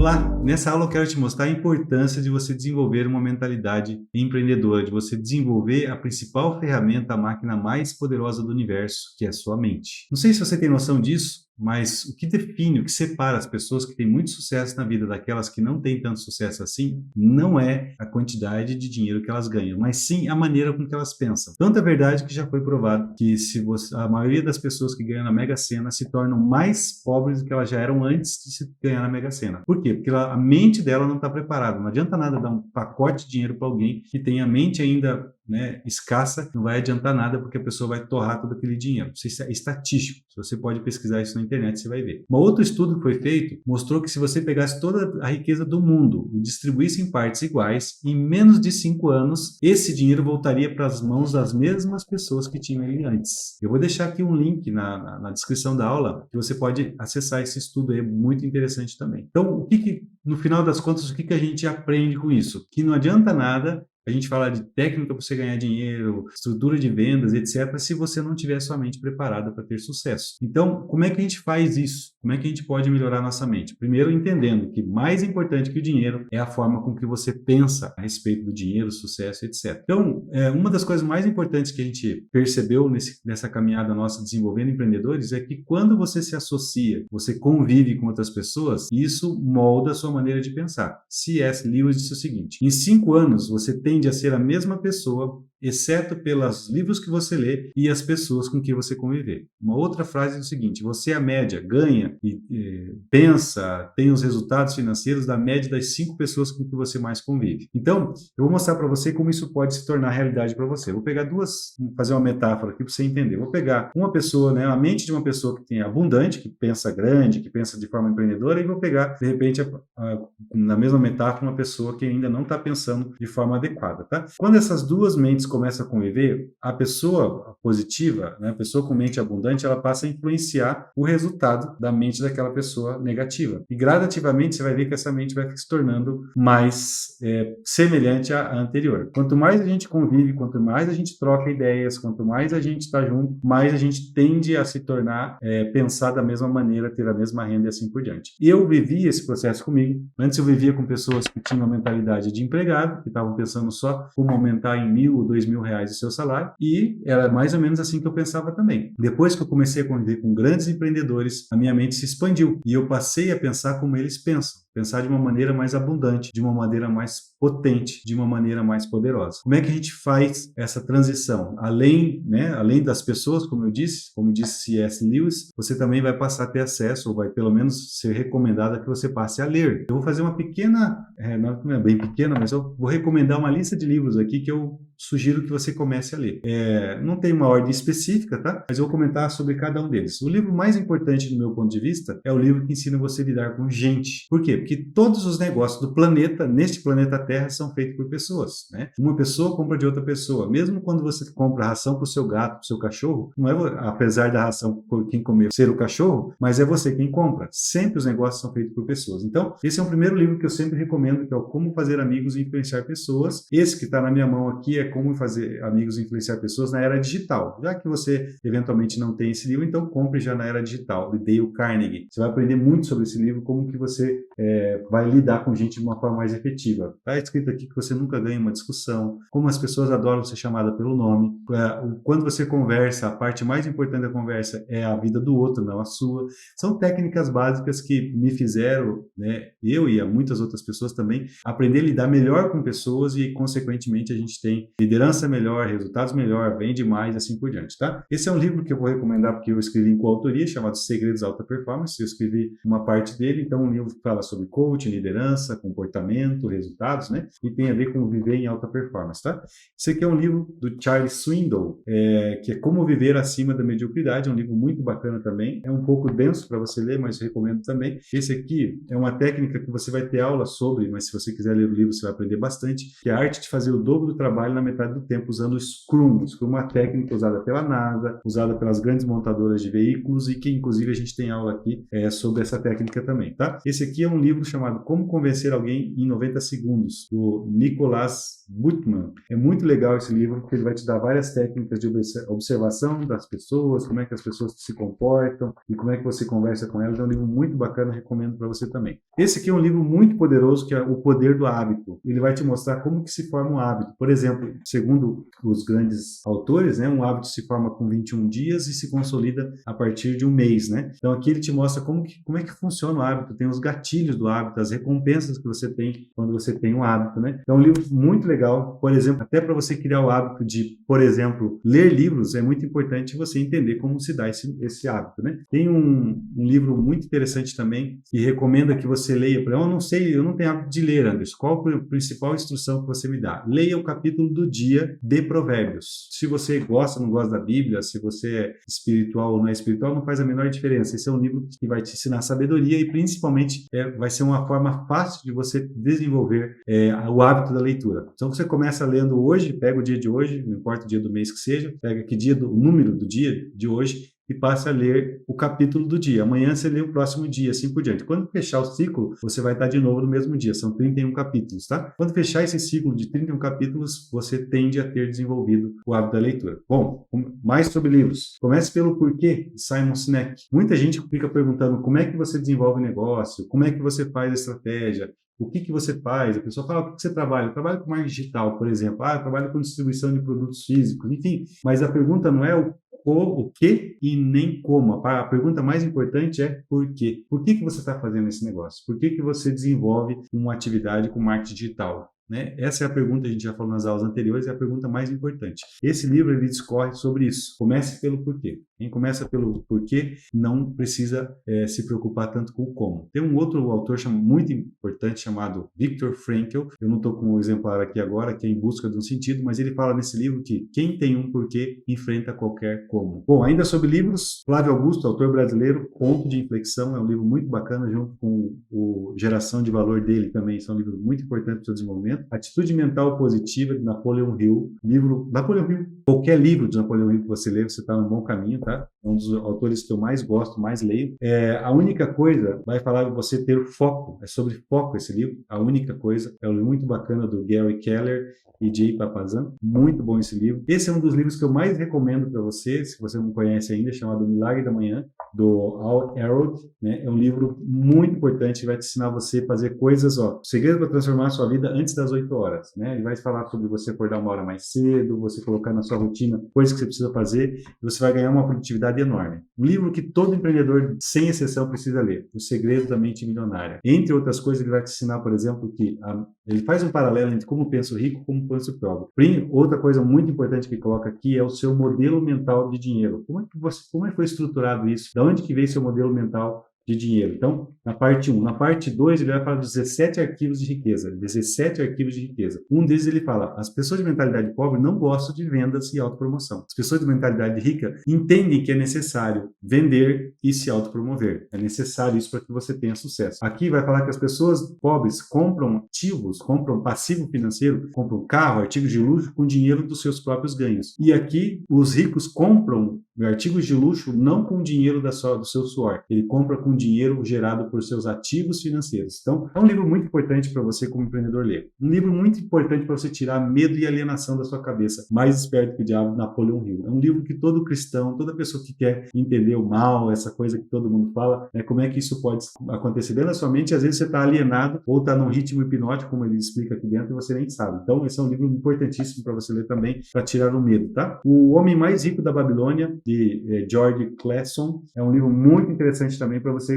Olá! Nessa aula eu quero te mostrar a importância de você desenvolver uma mentalidade empreendedora, de você desenvolver a principal ferramenta, a máquina mais poderosa do universo, que é a sua mente. Não sei se você tem noção disso, mas o que define, o que separa as pessoas que têm muito sucesso na vida daquelas que não têm tanto sucesso assim, não é a quantidade de dinheiro que elas ganham, mas sim a maneira com que elas pensam. Tanto é verdade que já foi provado que a maioria das pessoas que ganham na Mega Sena se tornam mais pobres do que elas já eram antes de se ganhar na Mega Sena. Por quê? Porque a mente dela não está preparada. Não adianta nada dar um pacote de dinheiro para alguém que tem a mente ainda escassa, não vai adiantar nada porque a pessoa vai torrar todo aquele dinheiro. Isso é estatístico. Você pode pesquisar isso na internet, você vai ver. Um outro estudo que foi feito mostrou que se você pegasse toda a riqueza do mundo e distribuísse em partes iguais, em menos de 5 anos, esse dinheiro voltaria para as mãos das mesmas pessoas que tinham ele antes. Eu vou deixar aqui um link na descrição da aula que você pode acessar esse estudo aí, é muito interessante também. Então, no final das contas, o que a gente aprende com isso? Que não adianta nada a gente fala de técnica para você ganhar dinheiro, estrutura de vendas, etc., se você não tiver sua mente preparada para ter sucesso. Então, como é que a gente faz isso? Como é que a gente pode melhorar nossa mente? Primeiro, entendendo que mais importante que o dinheiro é a forma com que você pensa a respeito do dinheiro, sucesso, etc. Então, uma das coisas mais importantes que a gente percebeu nessa caminhada nossa desenvolvendo empreendedores é que quando você se associa, você convive com outras pessoas, isso molda a sua maneira de pensar. C.S. Lewis disse o seguinte: em 5 anos, você tende a ser a mesma pessoa, exceto pelos livros que você lê e as pessoas com que você conviver. Uma outra frase é o seguinte: você é a média, ganha e pensa, tem os resultados financeiros da média das 5 pessoas com que você mais convive. Então, eu vou mostrar para você como isso pode se tornar realidade para você. Vou pegar fazer uma metáfora aqui para você entender. Vou pegar uma pessoa, a mente de uma pessoa que tem abundante, que pensa grande, que pensa de forma empreendedora, e vou pegar, de repente, na mesma metáfora, uma pessoa que ainda não está pensando de forma adequada, tá? Quando essas duas mentes começam a conviver, a pessoa positiva, a pessoa com mente abundante, ela passa a influenciar o resultado da mente daquela pessoa negativa. E gradativamente você vai ver que essa mente vai se tornando mais semelhante à anterior. Quanto mais a gente convive, quanto mais a gente troca ideias, quanto mais a gente está junto, mais a gente tende a se tornar, pensar da mesma maneira, ter a mesma renda e assim por diante. E eu vivi esse processo comigo. Antes eu vivia com pessoas que tinham a mentalidade de empregado, que estavam pensando só como aumentar em R$1.000 ou R$2.000 o seu salário, e era mais ou menos assim que eu pensava também. Depois que eu comecei a conviver com grandes empreendedores, a minha mente se expandiu e eu passei a pensar como eles pensam. Pensar de uma maneira mais abundante, de uma maneira mais potente, de uma maneira mais poderosa. Como é que a gente faz essa transição? Além das pessoas, como disse C.S. Lewis, você também vai passar a ter acesso, ou vai pelo menos ser recomendado que você passe a ler. Eu vou fazer uma pequena, não é bem pequena, mas eu vou recomendar uma lista de livros aqui que eu sugiro que você comece a ler. Não tem uma ordem específica, tá? Mas eu vou comentar sobre cada um deles. O livro mais importante do meu ponto de vista é o livro que ensina você a lidar com gente. Por quê? Porque todos os negócios do planeta, neste planeta Terra, são feitos por pessoas, né? Uma pessoa compra de outra pessoa. Mesmo quando você compra ração para o seu gato, para o seu cachorro, não é apesar da ração quem comer ser o cachorro, mas é você quem compra. Sempre os negócios são feitos por pessoas. Então, esse é o primeiro livro que eu sempre recomendo, que é o Como Fazer Amigos e Influenciar Pessoas. Esse que está na minha mão aqui é Como Fazer Amigos e Influenciar Pessoas na Era Digital. Já que você eventualmente não tem esse livro, então compre já na Era Digital, de Dale Carnegie. Você vai aprender muito sobre esse livro, como que você vai lidar com gente de uma forma mais efetiva. Está escrito aqui que você nunca ganha uma discussão, como as pessoas adoram ser chamadas pelo nome. Quando você conversa, a parte mais importante da conversa é a vida do outro, não a sua. São técnicas básicas que me fizeram, eu e a muitas outras pessoas também, aprender a lidar melhor com pessoas e, consequentemente, a gente tem liderança melhor, resultados melhor, vende mais, assim por diante, tá? Esse é um livro que eu vou recomendar porque eu escrevi em coautoria, chamado Segredos da Alta Performance. Eu escrevi uma parte dele, então um livro que fala sobre coaching, liderança, comportamento, resultados, e tem a ver com viver em alta performance, tá? Esse aqui é um livro do Charles Swindoll, que é Como Viver Acima da Mediocridade, é um livro muito bacana também, é um pouco denso para você ler, mas recomendo também. Esse aqui é uma técnica que você vai ter aula sobre, mas se você quiser ler o livro, você vai aprender bastante, que é a arte de fazer o dobro do trabalho na metade do tempo, usando o Scrum. O Scrum é uma técnica usada pela NASA, usada pelas grandes montadoras de veículos e que, inclusive, a gente tem aula aqui sobre essa técnica também, tá? Esse aqui é um livro chamado Como Convencer Alguém em 90 Segundos, do Nicholas Butman. É muito legal esse livro, porque ele vai te dar várias técnicas de observação das pessoas, como é que as pessoas se comportam e como é que você conversa com elas. É um livro muito bacana, recomendo para você também. Esse aqui é um livro muito poderoso, que é O Poder do Hábito. Ele vai te mostrar como que se forma um hábito. Por exemplo, segundo os grandes autores, né, um hábito se forma com 21 dias e se consolida a partir de um mês, né? Então aqui ele te mostra como é que funciona o hábito, tem os gatilhos do hábito, as recompensas que você tem quando você tem um hábito, né? Então é um livro muito legal, por exemplo, até para você criar o hábito de, por exemplo, ler livros, é muito importante você entender como se dá esse hábito, né? Tem um livro muito interessante também, que recomenda que você leia, eu não tenho hábito de ler, Anderson, qual a principal instrução que você me dá? Leia o capítulo do dia de Provérbios. Se você gosta ou não gosta da Bíblia, se você é espiritual ou não é espiritual, não faz a menor diferença. Esse é um livro que vai te ensinar sabedoria e principalmente vai ser uma forma fácil de você desenvolver o hábito da leitura. Então você começa lendo hoje, pega o dia de hoje, não importa o dia do mês que seja, pega o número do dia de hoje e passa a ler o capítulo do dia. Amanhã você lê o próximo dia, assim por diante. Quando fechar o ciclo, você vai estar de novo no mesmo dia. São 31 capítulos, tá? Quando fechar esse ciclo de 31 capítulos, você tende a ter desenvolvido o hábito da leitura. Bom, mais sobre livros. Comece pelo Porquê, de Simon Sinek. Muita gente fica perguntando como é que você desenvolve negócio, como é que você faz a estratégia, o que você faz? A pessoa fala, o que você trabalha? Eu trabalho com marketing digital, por exemplo. Eu trabalho com distribuição de produtos físicos, enfim. Mas a pergunta não é o que e nem como. A pergunta mais importante é por quê. Por que você está fazendo esse negócio? Por que você desenvolve uma atividade com marketing digital? Né? Essa é a pergunta que a gente já falou nas aulas anteriores, é a pergunta mais importante. Esse livro ele discorre sobre isso. Comece pelo porquê. Quem começa pelo porquê não precisa se preocupar tanto com o como. Tem um outro autor muito importante chamado Viktor Frankl. Eu não estou com o exemplar aqui agora, que é Em Busca de um Sentido, mas ele fala nesse livro que quem tem um porquê enfrenta qualquer como. Bom, ainda sobre livros, Flávio Augusto, autor brasileiro, Ponto de Inflexão, é um livro muito bacana, junto com o Geração de Valor dele também, são livros muito importantes para o seu desenvolvimento. Atitude Mental Positiva, de Napoleon Hill. Napoleon Hill. Qualquer livro de Napoleon Hill que você ler, você está no bom caminho, tá? É um dos autores que eu mais gosto, mais leio. A única coisa, vai falar de você ter foco. É sobre foco esse livro. A única coisa. É um livro muito bacana do Gary Keller e Jay Papasan. Muito bom esse livro. Esse é um dos livros que eu mais recomendo para você, se você não conhece ainda, chamado Milagre da Manhã, do Al Elrod, né? É um livro muito importante, vai te ensinar você a fazer coisas, o segredo para transformar a sua vida antes das 8 horas, né? Ele vai falar sobre você acordar uma hora mais cedo, você colocar na sua rotina coisas que você precisa fazer e você vai ganhar uma produtividade enorme. Um livro que todo empreendedor, sem exceção, precisa ler, O Segredo da Mente Milionária. Entre outras coisas, ele vai te ensinar, por exemplo, que ele faz um paralelo entre como pensa o rico e como pensa o pobre. Outra coisa muito importante que coloca aqui é o seu modelo mental de dinheiro. Como é que foi estruturado isso? De onde que veio seu modelo mental de dinheiro? Então, na parte 1. Na parte 2, ele vai falar dos 17 arquivos de riqueza. 17 arquivos de riqueza. Um deles ele fala, as pessoas de mentalidade pobre não gostam de vendas e autopromoção. As pessoas de mentalidade rica entendem que é necessário vender e se autopromover. É necessário isso para que você tenha sucesso. Aqui vai falar que as pessoas pobres compram ativos, compram passivo financeiro, compram carro, artigos de luxo com dinheiro dos seus próprios ganhos. E aqui, os ricos compram artigos de luxo não com dinheiro do seu suor. Ele compra com dinheiro gerado por seus ativos financeiros. Então, é um livro muito importante para você como empreendedor ler. Um livro muito importante para você tirar medo e alienação da sua cabeça. Mais Esperto que o Diabo, Napoleon Hill. É um livro que todo cristão, toda pessoa que quer entender o mal, essa coisa que todo mundo fala, como é que isso pode acontecer dentro da sua mente. Às vezes você está alienado ou está num ritmo hipnótico, como ele explica aqui dentro, e você nem sabe. Então, esse é um livro importantíssimo para você ler também, para tirar o medo, tá? O Homem Mais Rico da Babilônia, de George Clason, é um livro muito interessante também para você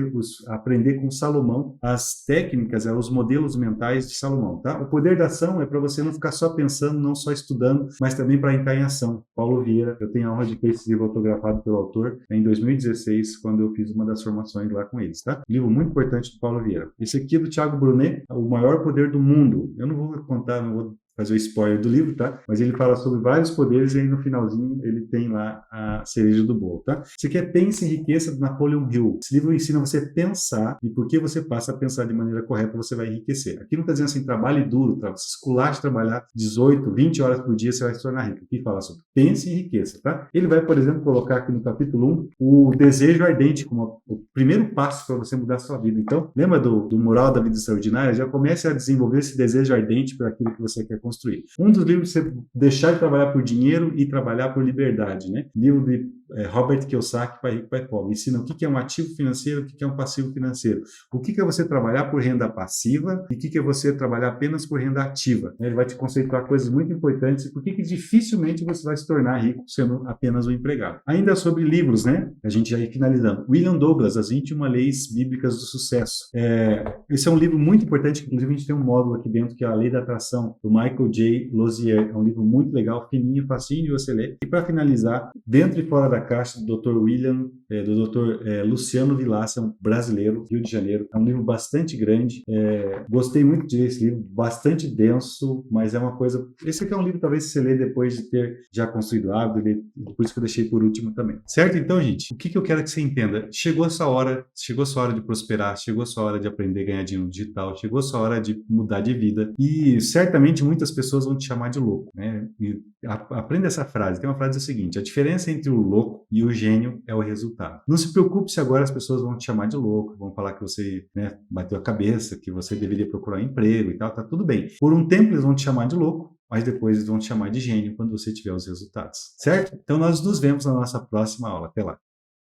aprender com Salomão as técnicas, os modelos mentais de Salomão, tá? O Poder da Ação é para você não ficar só pensando, não só estudando, mas também para entrar em ação. Paulo Vieira, eu tenho a honra de ter esse livro autografado pelo autor em 2016, quando eu fiz uma das formações lá com eles, tá? Livro muito importante do Paulo Vieira. Esse aqui é do Thiago Brunet, O Maior Poder do Mundo. Eu não vou contar, não vou fazer o spoiler do livro, tá? Mas ele fala sobre vários poderes e aí no finalzinho ele tem lá a cereja do bolo, tá? Você quer Pense em Riqueza, do Napoleon Hill. Esse livro ensina você a pensar e porque você passa a pensar de maneira correta, você vai enriquecer. Aqui não está dizendo assim, trabalhe duro, tá? Você esculache trabalhar 18, 20 horas por dia, você vai se tornar rico. Aqui fala sobre Pense em Riqueza, tá? Ele vai, por exemplo, colocar aqui no capítulo 1 o desejo ardente como o primeiro passo para você mudar a sua vida. Então, lembra do Moral da Vida Extraordinária? Já comece a desenvolver esse desejo ardente para aquilo que você quer construir. Um dos livros é você deixar de trabalhar por dinheiro e trabalhar por liberdade, né? Livro de Robert Kiyosaki, Pai Rico, Pai Pobre. Ensina o que é um ativo financeiro, o que é um passivo financeiro. O que é você trabalhar por renda passiva e o que é você trabalhar apenas por renda ativa. Ele vai te conceituar coisas muito importantes e por que dificilmente você vai se tornar rico sendo apenas um empregado. Ainda sobre livros, né? A gente já ia finalizando. William Douglas, As 21 Leis Bíblicas do Sucesso. Esse é um livro muito importante, que inclusive a gente tem um módulo aqui dentro que é a Lei da Atração, do Michael J. Lozier. É um livro muito legal, fininho, facinho de você ler. E para finalizar, Dentro e Fora da Caixa, do Dr. Luciano Vilaça, um brasileiro, Rio de Janeiro. É um livro bastante grande. Gostei muito de ler esse livro, bastante denso, mas é uma coisa... Esse aqui é um livro talvez você lê depois de ter já construído hábito, por isso que eu deixei por último também. Certo? Então, gente, o que eu quero que você entenda? Chegou a sua hora de prosperar, chegou a sua hora de aprender a ganhar dinheiro digital, chegou a sua hora de mudar de vida e certamente muitas pessoas vão te chamar de louco, né? E aprenda essa frase. Tem uma frase é a seguinte: a diferença entre o louco e o gênio é o resultado. Não se preocupe se agora as pessoas vão te chamar de louco, vão falar que você, né, bateu a cabeça, que você deveria procurar um emprego e tal, tá tudo bem. Por um tempo eles vão te chamar de louco, mas depois eles vão te chamar de gênio quando você tiver os resultados, certo? Então nós nos vemos na nossa próxima aula. Até lá!